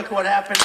Look what happened.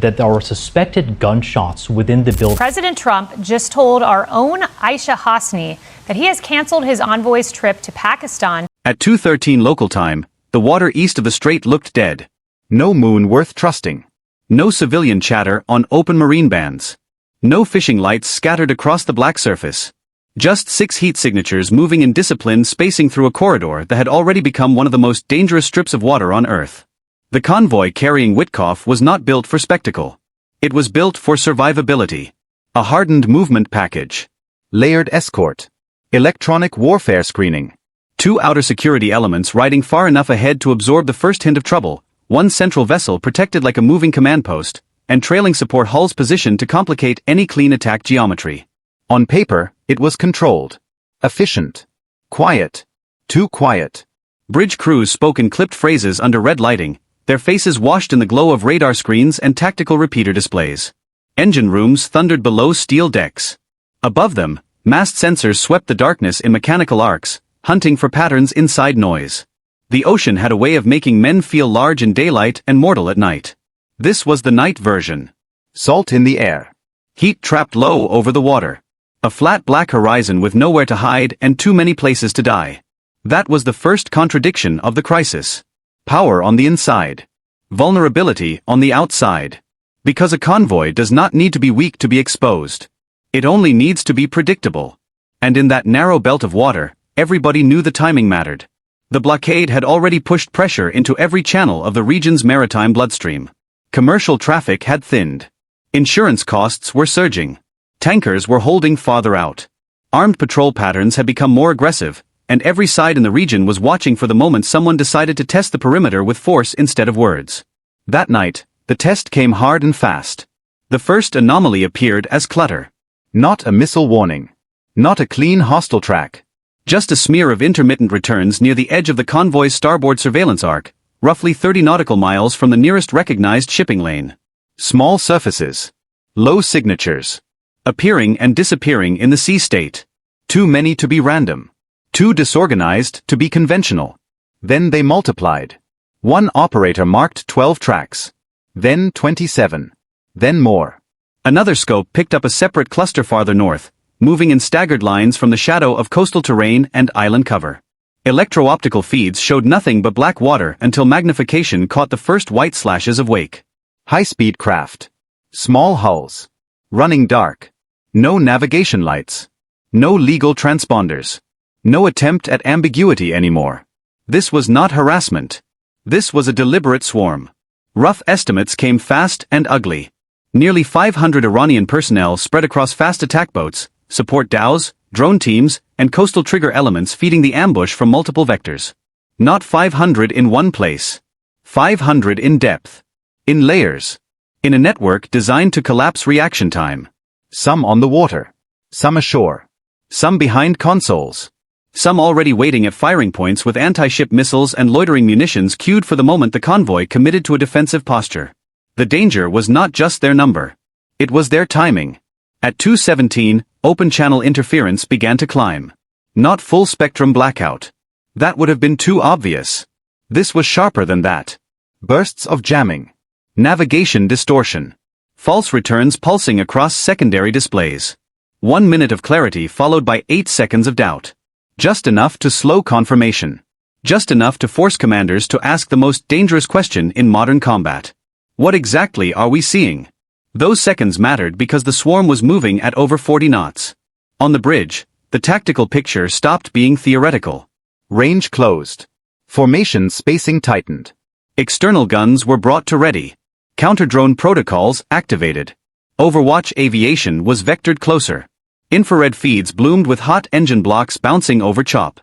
That there are suspected gunshots within the building. President Trump just told our own Aisha Hasni that he has canceled his envoy's trip to Pakistan. At 2:13 local time, the water east of the strait looked dead. No moon worth trusting. No civilian chatter on open marine bands. No fishing lights scattered across the black surface. Just 6 heat signatures moving in disciplined spacing through a corridor that had already become one of the most dangerous strips of water on Earth. The convoy carrying Witkoff was not built for spectacle. It was built for survivability. A hardened movement package. Layered escort. Electronic warfare screening. 2 outer security elements riding far enough ahead to absorb the first hint of trouble, 1 central vessel protected like a moving command post, and trailing support hulls positioned to complicate any clean attack geometry. On paper, it was controlled. Efficient. Quiet. Too quiet. Bridge crews spoke in clipped phrases under red lighting, their faces washed in the glow of radar screens and tactical repeater displays. Engine rooms thundered below steel decks. Above them, mast sensors swept the darkness in mechanical arcs, hunting for patterns inside noise. The ocean had a way of making men feel large in daylight and mortal at night. This was the night version. Salt in the air. Heat trapped low over the water. A flat black horizon with nowhere to hide and too many places to die. That was the first contradiction of the crisis. Power on the inside. Vulnerability on the outside. Because a convoy does not need to be weak to be exposed. It only needs to be predictable. And in that narrow belt of water, everybody knew the timing mattered. The blockade had already pushed pressure into every channel of the region's maritime bloodstream. Commercial traffic had thinned. Insurance costs were surging. Tankers were holding farther out. Armed patrol patterns had become more aggressive, and every side in the region was watching for the moment someone decided to test the perimeter with force instead of words. That night, the test came hard and fast. The first anomaly appeared as clutter. Not a missile warning. Not a clean hostile track. Just a smear of intermittent returns near the edge of the convoy's starboard surveillance arc, roughly 30 nautical miles from the nearest recognized shipping lane. Small surfaces. Low signatures. Appearing and disappearing in the sea state. Too many to be random. Too disorganized to be conventional. Then they multiplied. One operator marked 12 tracks. Then 27. Then more. Another scope picked up a separate cluster farther north, moving in staggered lines from the shadow of coastal terrain and island cover. Electro-optical feeds showed nothing but black water until magnification caught the first white slashes of wake. High-speed craft. Small hulls. Running dark. No navigation lights. No legal transponders. No attempt at ambiguity anymore. This was not harassment. This was a deliberate swarm. Rough estimates came fast and ugly. Nearly 500 Iranian personnel spread across fast attack boats, support dhows, drone teams, and coastal trigger elements feeding the ambush from multiple vectors. Not 500 in one place. 500 in depth. In layers. In a network designed to collapse reaction time. Some on the water. Some ashore. Some behind consoles. Some already waiting at firing points with anti-ship missiles and loitering munitions queued for the moment the convoy committed to a defensive posture. The danger was not just their number. It was their timing. At 2:17, open channel interference began to climb. Not full spectrum blackout. That would have been too obvious. This was sharper than that. Bursts of jamming. Navigation distortion. False returns pulsing across secondary displays. 1 minute of clarity followed by 8 seconds of doubt. Just enough to slow confirmation. Just enough to force commanders to ask the most dangerous question in modern combat. What exactly are we seeing? Those seconds mattered because the swarm was moving at over 40 knots. On the bridge, the tactical picture stopped being theoretical. Range closed. Formation spacing tightened. External guns were brought to ready. Counter-drone protocols activated. Overwatch aviation was vectored closer. Infrared feeds bloomed with hot engine blocks bouncing over chop.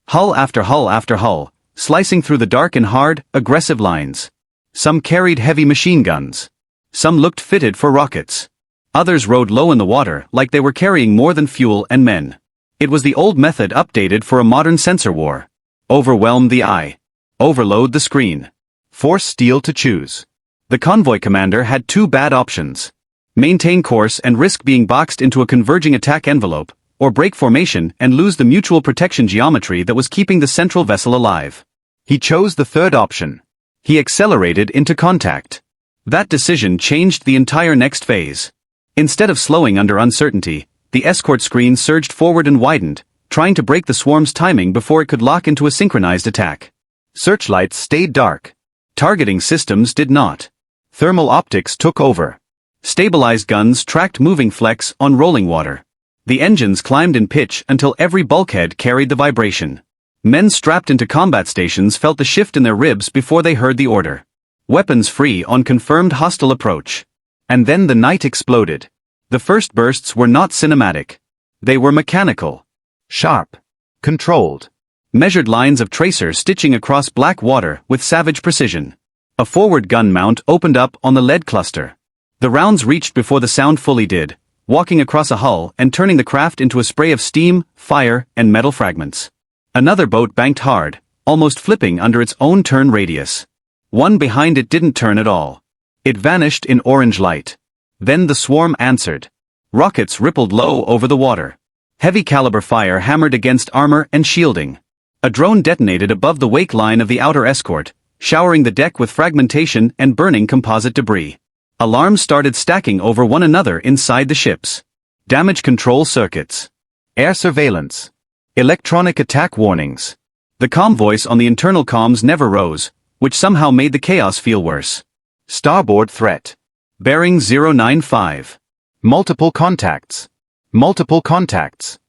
Hull after hull after hull, slicing through the dark and hard, aggressive lines. Some carried heavy machine guns. Some looked fitted for rockets. Others rode low in the water like they were carrying more than fuel and men. It was the old method updated for a modern sensor war. Overwhelm the eye. Overload the screen. Force steel to choose. The convoy commander had 2 bad options. Maintain course and risk being boxed into a converging attack envelope, or break formation and lose the mutual protection geometry that was keeping the central vessel alive. He chose the third option. He accelerated into contact. That decision changed the entire next phase. Instead of slowing under uncertainty, the escort screen surged forward and widened, trying to break the swarm's timing before it could lock into a synchronized attack. Searchlights stayed dark. Targeting systems did not. Thermal optics took over. Stabilized guns tracked moving flecks on rolling water. The engines climbed in pitch until every bulkhead carried the vibration. Men strapped into combat stations felt the shift in their ribs before they heard the order. Weapons free on confirmed hostile approach. And then the night exploded. The first bursts were not cinematic. They were mechanical. Sharp. Controlled. Measured lines of tracer stitching across black water with savage precision. A forward gun mount opened up on the lead cluster. The rounds reached before the sound fully did, walking across a hull and turning the craft into a spray of steam, fire, and metal fragments. Another boat banked hard, almost flipping under its own turn radius. One behind it didn't turn at all. It vanished in orange light. Then the swarm answered. Rockets rippled low over the water. Heavy caliber fire hammered against armor and shielding. A drone detonated above the wake line of the outer escort, showering the deck with fragmentation and burning composite debris. Alarms started stacking over one another inside the ships. Damage control circuits. Air surveillance. Electronic attack warnings. The comm voice on the internal comms never rose, which somehow made the chaos feel worse. Starboard threat. Bearing 095. Multiple contacts. Multiple contacts.